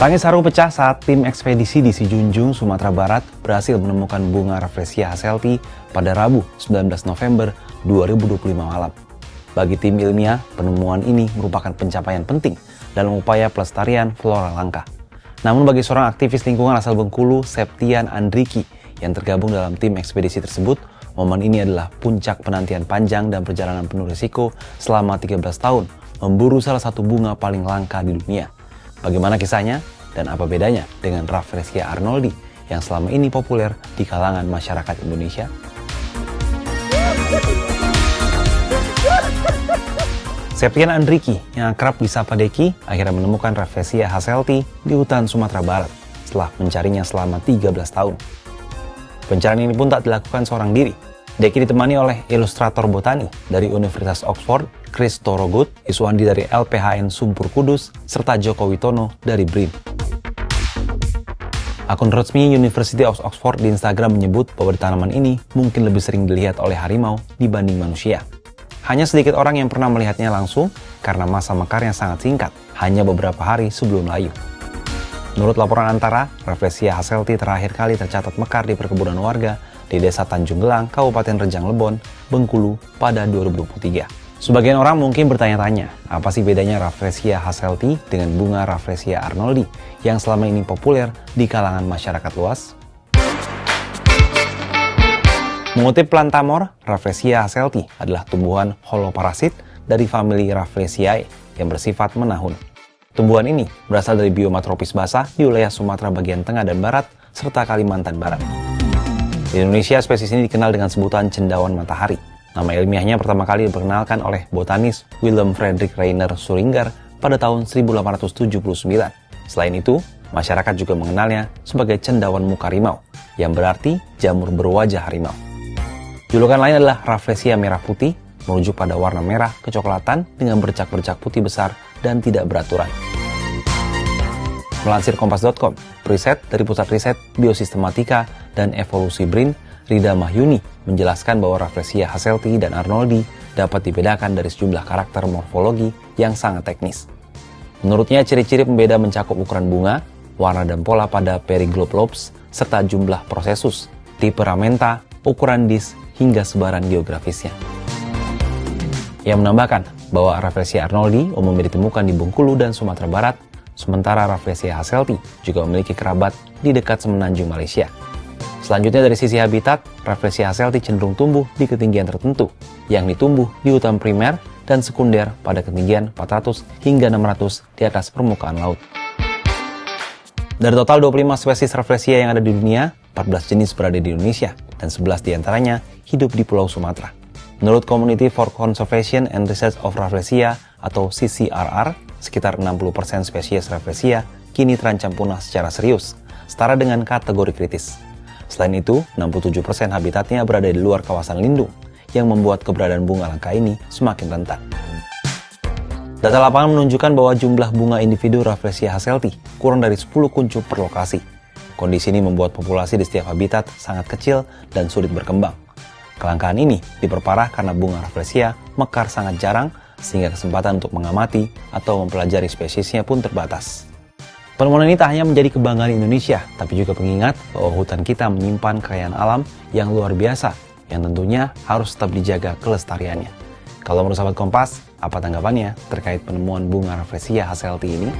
Tangis haru pecah saat tim ekspedisi di Sijunjung, Sumatera Barat berhasil menemukan bunga Rafflesia hasselti pada Rabu 19 November 2025 malam. Bagi tim ilmiah, penemuan ini merupakan pencapaian penting dalam upaya pelestarian flora langka. Namun bagi seorang aktivis lingkungan asal Bengkulu, Septian Andriki, yang tergabung dalam tim ekspedisi tersebut, momen ini adalah puncak penantian panjang dan perjalanan penuh risiko selama 13 tahun memburu salah satu bunga paling langka di dunia. Bagaimana kisahnya dan apa bedanya dengan Rafflesia arnoldi yang selama ini populer di kalangan masyarakat Indonesia? Septian Andriki yang akrab disapa Deki akhirnya menemukan Rafflesia hasselti di hutan Sumatera Barat setelah mencarinya selama 13 tahun. Pencarian ini pun tak dilakukan seorang diri. Deki ditemani oleh ilustrator botani dari Universitas Oxford, Chris Thorogood, Iswandi dari LPHN Sumpur Kudus, serta Joko Witono dari BRIN. Akun resmi University of Oxford di Instagram menyebut bahwa tanaman ini mungkin lebih sering dilihat oleh harimau dibanding manusia. Hanya sedikit orang yang pernah melihatnya langsung karena masa mekarnya sangat singkat, hanya beberapa hari sebelum layu. Menurut laporan Antara, Rafflesia hasselti terakhir kali tercatat mekar di perkebunan warga di Desa Tanjung Gelang, Kabupaten Rejang Lebon, Bengkulu pada 2023. Sebagian orang mungkin bertanya-tanya, apa sih bedanya Rafflesia hasselti dengan bunga Rafflesia arnoldi yang selama ini populer di kalangan masyarakat luas? Mengutip Plantamor, Rafflesia hasselti adalah tumbuhan holoparasit dari famili Rafflesiae yang bersifat menahun. Tumbuhan ini berasal dari bioma tropis basah di wilayah Sumatera bagian tengah dan barat, serta Kalimantan Barat. Di Indonesia, spesies ini dikenal dengan sebutan cendawan matahari. Nama ilmiahnya pertama kali diperkenalkan oleh botanis Willem Frederik Rainer Suringer pada tahun 1879. Selain itu, masyarakat juga mengenalnya sebagai cendawan muka harimau, yang berarti jamur berwajah harimau. Julukan lain adalah Rafflesia merah putih, merujuk pada warna merah kecoklatan dengan bercak-bercak putih besar dan tidak beraturan. Melansir Kompas.com, riset dari Pusat Riset Biosistematika dan Evolusi BRIN, Rida Mahyuni, menjelaskan bahwa Rafflesia hasselti dan arnoldi dapat dibedakan dari sejumlah karakter morfologi yang sangat teknis. Menurutnya, ciri-ciri pembeda mencakup ukuran bunga, warna dan pola pada periglobulus, serta jumlah prosesus, tipe ramenta, ukuran dis, hingga sebaran geografisnya. Ia menambahkan bahwa Rafflesia arnoldi umumnya ditemukan di Bengkulu dan Sumatera Barat, sementara Rafflesia hasselti juga memiliki kerabat di dekat semenanjung Malaysia. Selanjutnya dari sisi habitat, Rafflesia hasselti cenderung tumbuh di ketinggian tertentu, yang tumbuh di hutan primer dan sekunder pada ketinggian 400 hingga 600 di atas permukaan laut. Dari total 25 spesies Rafflesia yang ada di dunia, 14 jenis berada di Indonesia, dan 11 diantaranya hidup di Pulau Sumatera. Menurut Community for Conservation and Research of Rafflesia atau CCRR, sekitar 60% spesies Rafflesia kini terancam punah secara serius, setara dengan kategori kritis. Selain itu, 67% habitatnya berada di luar kawasan lindung, yang membuat keberadaan bunga langka ini semakin rentan. Data lapangan menunjukkan bahwa jumlah bunga individu Rafflesia hasselti kurang dari 10 kuncup per lokasi. Kondisi ini membuat populasi di setiap habitat sangat kecil dan sulit berkembang. Kelangkaan ini diperparah karena bunga Rafflesia mekar sangat jarang, sehingga kesempatan untuk mengamati atau mempelajari spesiesnya pun terbatas. Penemuan ini tak hanya menjadi kebanggaan Indonesia, tapi juga pengingat bahwa hutan kita menyimpan kekayaan alam yang luar biasa, yang tentunya harus tetap dijaga kelestariannya. Kalau menurut sahabat Kompas, apa tanggapannya terkait penemuan bunga Rafflesia hasselti ini?